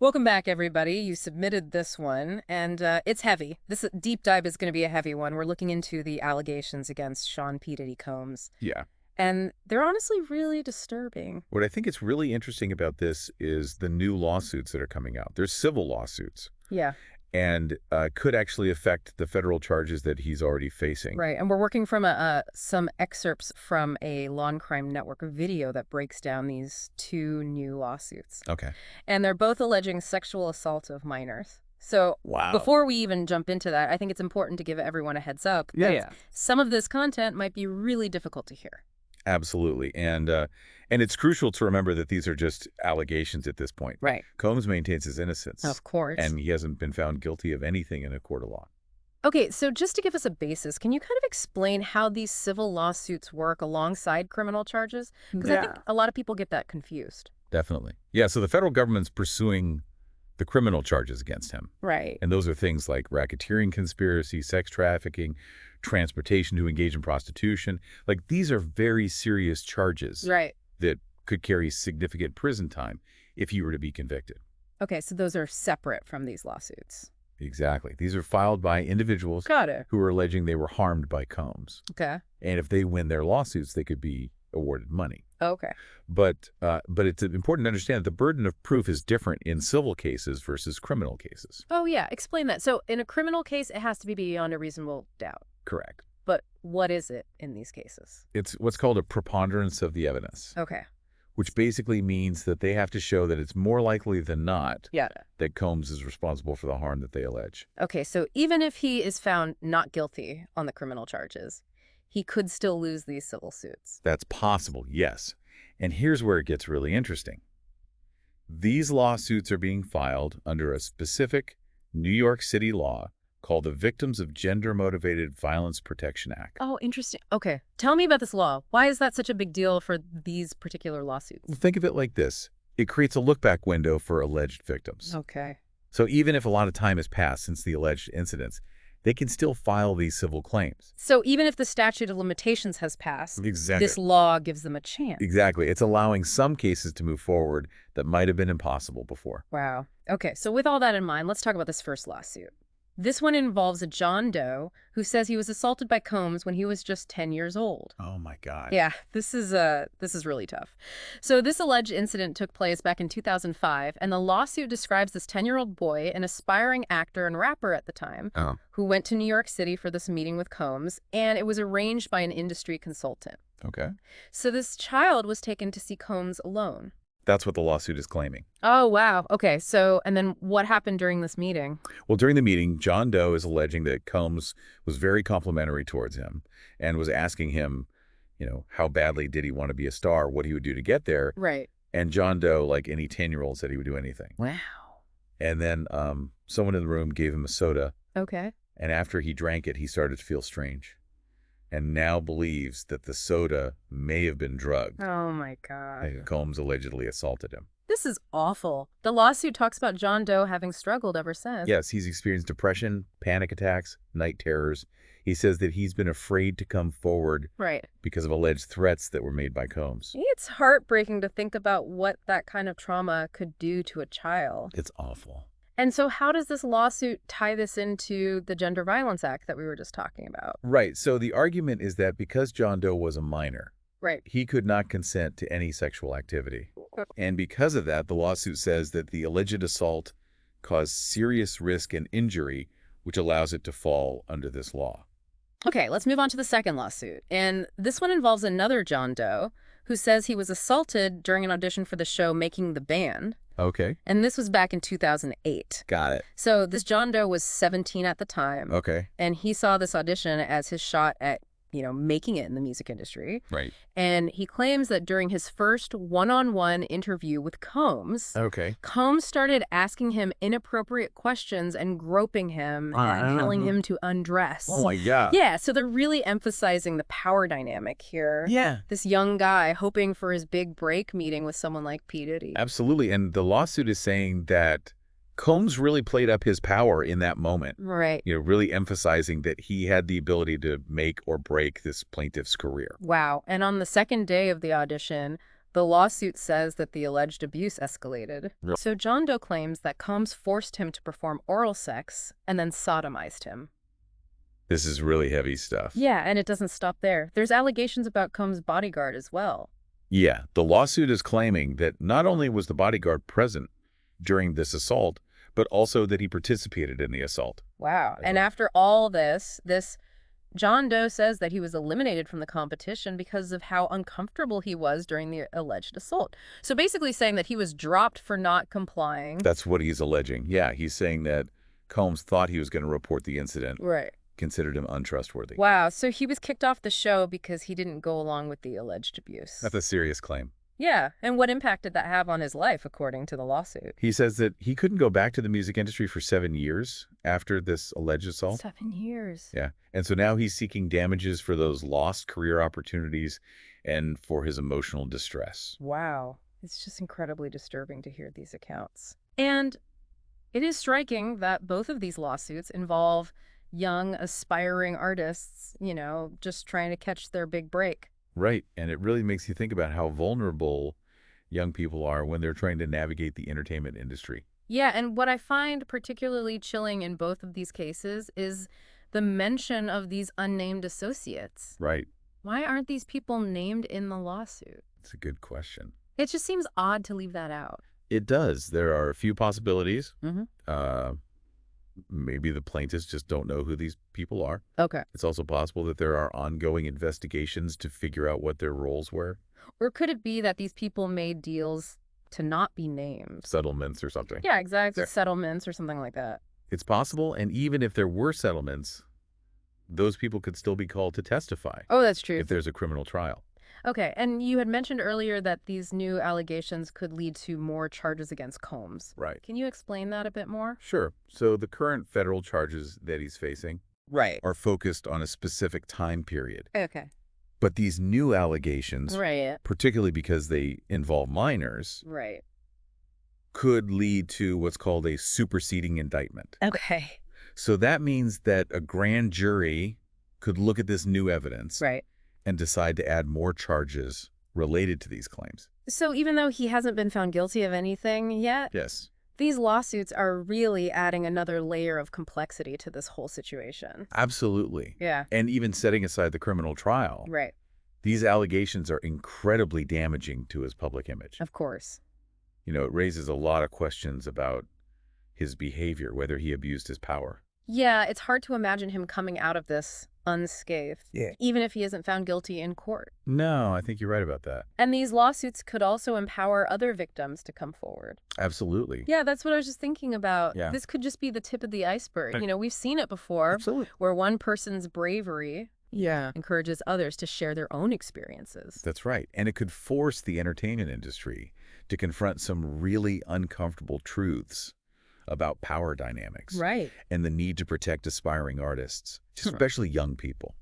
Welcome back, everybody. You submitted this one, and it's heavy. This deep dive is going to be a heavy one. We're looking into the allegations against Sean P. Diddy Combs, Yeah. and they're honestly really disturbing. What I think is really interesting about this is the new lawsuits that are coming out. There's civil lawsuits Yeah, and could actually affect the federal charges that he's already facing. right. And we're working from some excerpts from a Law and Crime Network video that breaks down these two new lawsuits. Okay. And they're both alleging sexual assault of minors. So Wow. before we even jump into that, I think it's important to give everyone a heads up. Yeah. Some of this content might be really difficult to hear. Absolutely. And it's crucial to remember that these are just allegations at this point. Right. Combs maintains his innocence. Of course. And he hasn't been found guilty of anything in a court of law. Okay, so just to give us a basis, can you kind of explain how these civil lawsuits work alongside criminal charges? Because I think a lot of people get that confused. Definitely. Yeah, so the federal government's pursuing the criminal charges against him. Right. And those are things like racketeering conspiracy, sex trafficking, transportation to engage in prostitution. Like, these are very serious charges Right. that could carry significant prison time if he were to be convicted. Okay, so those are separate from these lawsuits. Exactly. These are filed by individuals Got it. who are alleging they were harmed by Combs. Okay. And if they win their lawsuits, they could be awarded money. Okay. But it's important to understand that the burden of proof is different in civil cases versus criminal cases. Oh, yeah. Explain that. So in a criminal case, it has to be beyond a reasonable doubt. Correct. But what is it in these cases? It's what's called a preponderance of the evidence, Okay. which basically means that they have to show that it's more likely than not Yeah. that Combs is responsible for the harm that they allege. Okay, so even if he is found not guilty on the criminal charges, he could still lose these civil suits. That's possible, yes. And here's where it gets really interesting. These lawsuits are being filed under a specific New York City law called the Victims of Gender-Motivated Violence Protection Act. Oh, interesting. Okay. Tell me about this law. Why is that such a big deal for these particular lawsuits? Think of it like this. It creates a look-back window for alleged victims. Okay. So even if a lot of time has passed since the alleged incidents, they can still file these civil claims. So even if the statute of limitations has passed, Exactly. this law gives them a chance. Exactly. It's allowing some cases to move forward that might have been impossible before. Wow. Okay, so with all that in mind, let's talk about this first lawsuit. This one involves a John Doe who says he was assaulted by Combs when he was just 10 years old. Oh my God. Yeah, this is really tough. So this alleged incident took place back in 2005, and the lawsuit describes this 10-year-old boy, an aspiring actor and rapper at the time, who went to New York City for this meeting with Combs, and it was arranged by an industry consultant. Okay. So this child was taken to see Combs alone. That's what the lawsuit is claiming. Oh, wow. Okay, so, and then what happened during this meeting? Well, during the meeting, John Doe is alleging that Combs was very complimentary towards him and was asking him, how badly did he want to be a star, what he would do to get there. Right. And John Doe, like any 10-year-old, said he would do anything. Wow. And then someone in the room gave him a soda. Okay. And after he drank it, he started to feel strange and now believes that the soda may have been drugged. Oh, my God. And Combs allegedly assaulted him. This is awful. The lawsuit talks about John Doe having struggled ever since. Yes, he's experienced depression, panic attacks, night terrors. He says that he's been afraid to come forward Right. because of alleged threats that were made by Combs. It's heartbreaking to think about what that kind of trauma could do to a child. It's awful. And so how does this lawsuit tie this into the Gender Violence Act that we were just talking about? Right. So the argument is that because John Doe was a minor, Right. he could not consent to any sexual activity. And because of that, the lawsuit says that the alleged assault caused serious risk and injury, which allows it to fall under this law. Okay, let's move on to the second lawsuit. And this one involves another John Doe who says he was assaulted during an audition for the show Making the Band. Okay. And this was back in 2008. Got it. So this John Doe was 17 at the time. Okay. And he saw this audition as his shot at, making it in the music industry. Right. And he claims that during his first one-on-one interview with Combs, Okay. Combs started asking him inappropriate questions and groping him and telling him to undress. Oh my God. Yeah, so they're really emphasizing the power dynamic here. Yeah. This young guy hoping for his big break meeting with someone like P-Diddy. Absolutely. And the lawsuit is saying that Combs really played up his power in that moment. Right. Really emphasizing that he had the ability to make or break this plaintiff's career. Wow. And on the second day of the audition, The lawsuit says that the alleged abuse escalated. Real- So John Doe claims that Combs forced him to perform oral sex and then sodomized him. This is really heavy stuff. Yeah, and it doesn't stop there. There's allegations about Combs' bodyguard as well. Yeah, the lawsuit is claiming that not only was the bodyguard present during this assault, but also that he participated in the assault. Wow. And after all this John Doe says that he was eliminated from the competition because of how uncomfortable he was during the alleged assault. So basically saying that he was dropped for not complying. That's what he's alleging. Yeah, he's saying that Combs thought he was going to report the incident. Right. Considered him untrustworthy. Wow, so he was kicked off the show because he didn't go along with the alleged abuse. That's a serious claim. Yeah, and what impact did that have on his life, according to the lawsuit? He says that he couldn't go back to the music industry for 7 years after this alleged assault. 7 years. Yeah, and so now he's seeking damages for those lost career opportunities and for his emotional distress. Wow, it's just incredibly disturbing to hear these accounts. And it is striking that both of these lawsuits involve young, aspiring artists, just trying to catch their big break. Right, and it really makes you think about how vulnerable young people are when they're trying to navigate the entertainment industry. Yeah, and what I find particularly chilling in both of these cases is the mention of these unnamed associates. Right. Why aren't these people named in the lawsuit? It's a good question. It just seems odd to leave that out. It does. There are a few possibilities. Mm-hmm. Maybe the plaintiffs just don't know who these people are. Okay. It's also possible that there are ongoing investigations to figure out what their roles were. Or could it be that these people made deals to not be named? Settlements or something. Yeah, exactly. Sure. Settlements or something like that. It's possible, and even if there were settlements, those people could still be called to testify. Oh, that's true. If there's a criminal trial. Okay, and you had mentioned earlier that these new allegations could lead to more charges against Combs. Right. Can you explain that a bit more? Sure. So the current federal charges that he's facing are focused on a specific time period. Okay. But these new allegations, particularly because they involve minors, could lead to what's called a superseding indictment. Okay. So that means that a grand jury could look at this new evidence and decide to add more charges related to these claims. So even though he hasn't been found guilty of anything yet, Yes. these lawsuits are really adding another layer of complexity to this whole situation. Absolutely. Yeah. And even setting aside the criminal trial, these allegations are incredibly damaging to his public image. Of course. It raises a lot of questions about his behavior, whether he abused his power. Yeah, it's hard to imagine him coming out of this unscathed, even if he isn't found guilty in court. No, I think you're right about that. And these lawsuits could also empower other victims to come forward. Absolutely. Yeah, that's what I was just thinking about. Yeah. This could just be the tip of the iceberg. We've seen it before. Absolutely. Where one person's bravery encourages others to share their own experiences. That's right. And it could force the entertainment industry to confront some really uncomfortable truths about power dynamics and the need to protect aspiring artists, especially young people.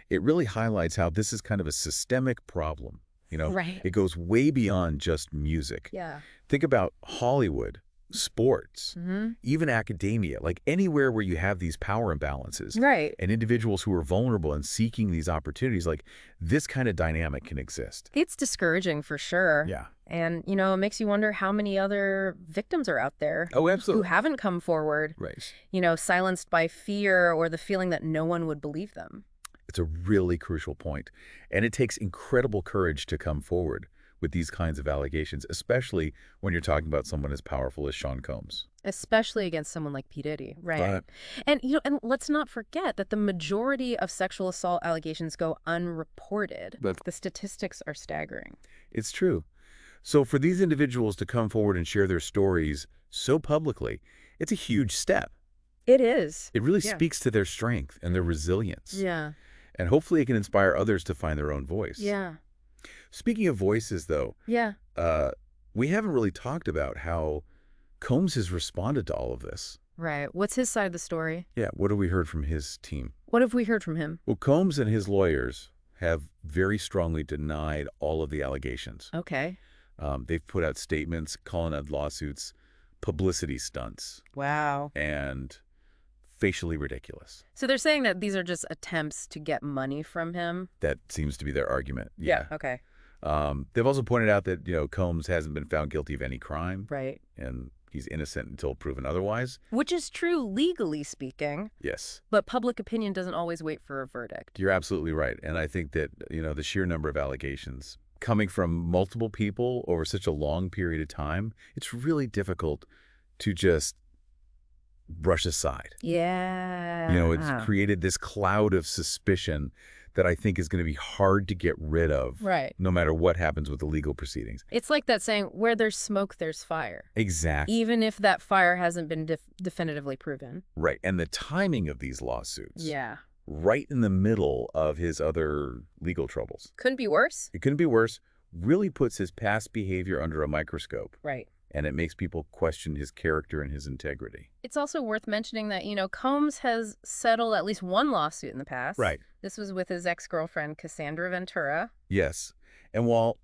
It really highlights how this is kind of a systemic problem. It goes way beyond just music. Yeah. Think about Hollywood, sports, even academia, like anywhere where you have these power imbalances and individuals who are vulnerable and seeking these opportunities, like this kind of dynamic can exist. It's discouraging for sure. Yeah. And, it makes you wonder how many other victims are out there Oh, absolutely. who haven't come forward, Right. Silenced by fear or the feeling that no one would believe them. It's a really crucial point. And it takes incredible courage to come forward with these kinds of allegations, especially when you're talking about someone as powerful as Sean Combs. Especially against someone like P-Diddy, And, and let's not forget that the majority of sexual assault allegations go unreported. The statistics are staggering. It's true. So for these individuals to come forward and share their stories so publicly, it's a huge step. It is. It really speaks to their strength and their resilience. Yeah. And hopefully it can inspire others to find their own voice. Yeah. Speaking of voices, though, we haven't really talked about how Combs has responded to all of this. Right. What's his side of the story? Yeah, what have we heard from his team? What have we heard from him? Well, Combs and his lawyers have very strongly denied all of the allegations. Okay. They've put out statements calling out lawsuits publicity stunts. Wow. And facially ridiculous. So they're saying that these are just attempts to get money from him? That seems to be their argument. Yeah. Okay. They've also pointed out that, Combs hasn't been found guilty of any crime. Right. And he's innocent until proven otherwise. Which is true legally speaking. Yes. But public opinion doesn't always wait for a verdict. You're absolutely right. And I think that, the sheer number of allegations coming from multiple people over such a long period of time, it's really difficult to just brush aside. Yeah. It's created this cloud of suspicion that I think is going to be hard to get rid of. Right. No matter what happens with the legal proceedings. It's like that saying, where there's smoke, there's fire. Exactly. Even if that fire hasn't been definitively proven. Right. And the timing of these lawsuits. Yeah. Right in the middle of his other legal troubles. Couldn't be worse. It couldn't be worse. Really puts his past behavior under a microscope. Right. And it makes people question his character and his integrity. It's also worth mentioning that, Combs has settled at least one lawsuit in the past. Right. This was with his ex-girlfriend, Cassandra Ventura. Yes. And while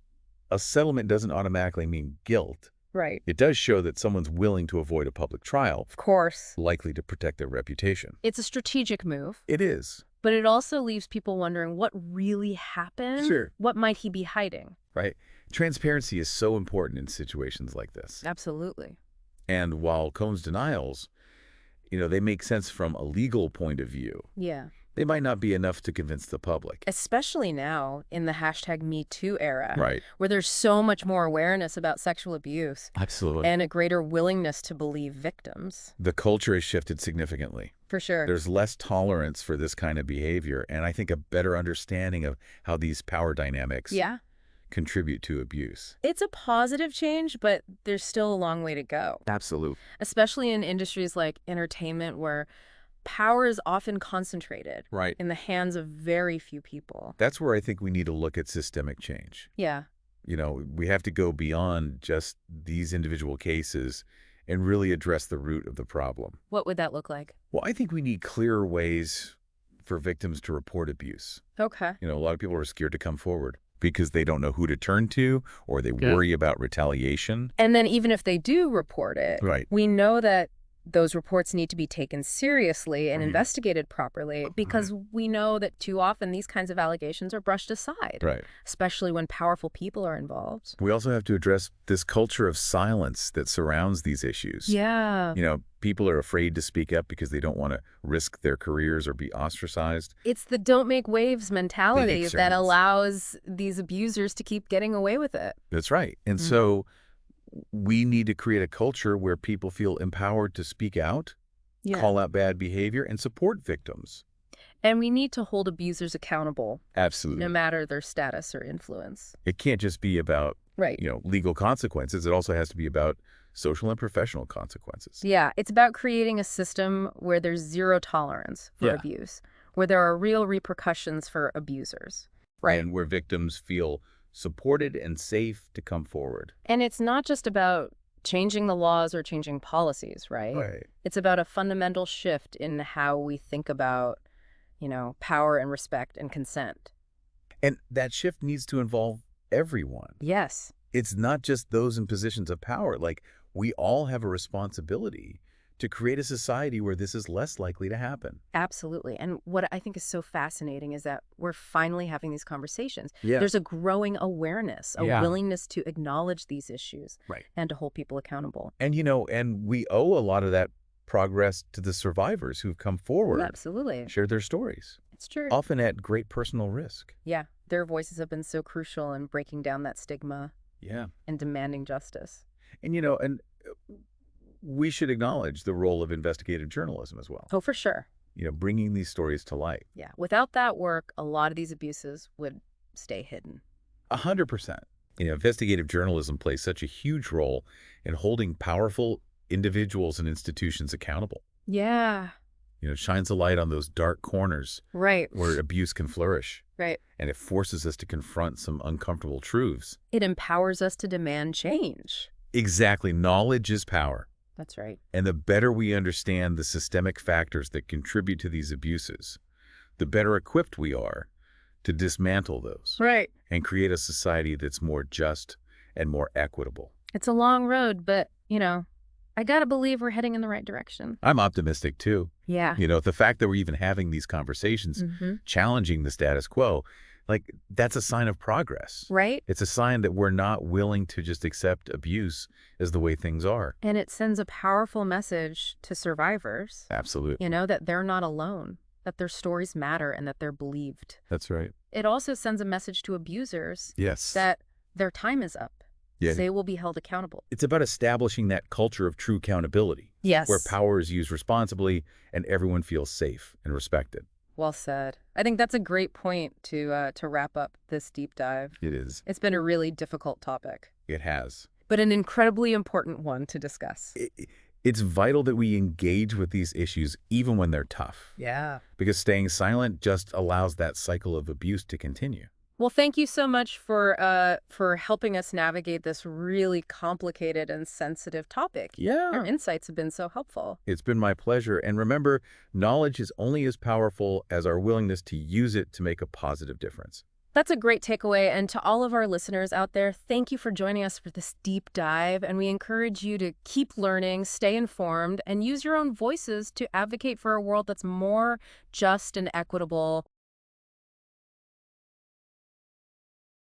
a settlement doesn't automatically mean guilt, right, it does show that someone's willing to avoid a public trial. Of course. Likely to protect their reputation. It's a strategic move. It is. But it also leaves people wondering what really happened. Sure. What might he be hiding? Right. Transparency is so important in situations like this. Absolutely. And while Combs' denials, they make sense from a legal point of view. Yeah. They might not be enough to convince the public. Especially now in the #MeToo era. Right. Where there's so much more awareness about sexual abuse. Absolutely. And a greater willingness to believe victims. The culture has shifted significantly. For sure. There's less tolerance for this kind of behavior, and I think a better understanding of how these power dynamics contribute to abuse. It's a positive change, but there's still a long way to go. Absolutely. Especially in industries like entertainment where power is often concentrated in the hands of very few people. That's where I think we need to look at systemic change. Yeah. We have to go beyond just these individual cases and really address the root of the problem. What would that look like? Well, I think we need clearer ways for victims to report abuse. Okay. A lot of people are scared to come forward because they don't know who to turn to or they worry about retaliation. And then even if they do report it, we know that those reports need to be taken seriously and investigated properly because we know that too often these kinds of allegations are brushed aside, especially when powerful people are involved. We also have to address this culture of silence that surrounds these issues. Yeah. People are afraid to speak up because they don't want to risk their careers or be ostracized. It's the don't make waves mentality that allows these abusers to keep getting away with it. That's right. And so we need to create a culture where people feel empowered to speak out, call out bad behavior, and support victims. And we need to hold abusers accountable. Absolutely. No matter their status or influence. It can't just be about, legal consequences. It also has to be about social and professional consequences. Yeah, it's about creating a system where there's zero tolerance for abuse, where there are real repercussions for abusers. Right. And where victims feel supported and safe to come forward. And it's not just about changing the laws or changing policies, right? It's about a fundamental shift in how we think about, power and respect and consent. And that shift needs to involve everyone. Yes. It's not just those in positions of power. We all have a responsibility to create a society where this is less likely to happen. Absolutely. And what I think is so fascinating is that we're finally having these conversations. There's a growing awareness, a willingness to acknowledge these issues and to hold people accountable. And, and we owe a lot of that progress to the survivors who've come forward. Absolutely. Shared their stories. It's true. Often at great personal risk. Yeah. Their voices have been so crucial in breaking down that stigma. Yeah. And demanding justice. And, we should acknowledge the role of investigative journalism as well. Oh, for sure. Bringing these stories to light. Yeah. Without that work, a lot of these abuses would stay hidden. 100%. Investigative journalism plays such a huge role in holding powerful individuals and institutions accountable. Yeah. It shines a light on those dark corners where abuse can flourish. Right. And it forces us to confront some uncomfortable truths. It empowers us to demand change. Exactly. Knowledge is power. That's right. And the better we understand the systemic factors that contribute to these abuses, the better equipped we are to dismantle those. Right. And create a society that's more just and more equitable. It's a long road, but, I got to believe we're heading in the right direction. I'm optimistic, too. Yeah. The fact that we're even having these conversations, challenging the status quo, Like, that's a sign of progress. Right? It's a sign that we're not willing to just accept abuse as the way things are. And it sends a powerful message to survivors, Absolutely. that they're not alone, that their stories matter and that they're believed. That's right. It also sends a message to abusers Yes. that their time is up. Yeah. They will be held accountable. It's about establishing that culture of true accountability. Yes. Where power is used responsibly and everyone feels safe and respected. Well said. I think that's a great point to wrap up this deep dive. It is. It's been a really difficult topic. It has. But an incredibly important one to discuss. It's vital that we engage with these issues even when they're tough. Yeah. Because staying silent just allows that cycle of abuse to continue. Well, thank you so much for helping us navigate this really complicated and sensitive topic. Yeah. Your insights have been so helpful. It's been my pleasure. And remember, knowledge is only as powerful as our willingness to use it to make a positive difference. That's a great takeaway. And to all of our listeners out there, thank you for joining us for this deep dive. And we encourage you to keep learning, stay informed, and use your own voices to advocate for a world that's more just and equitable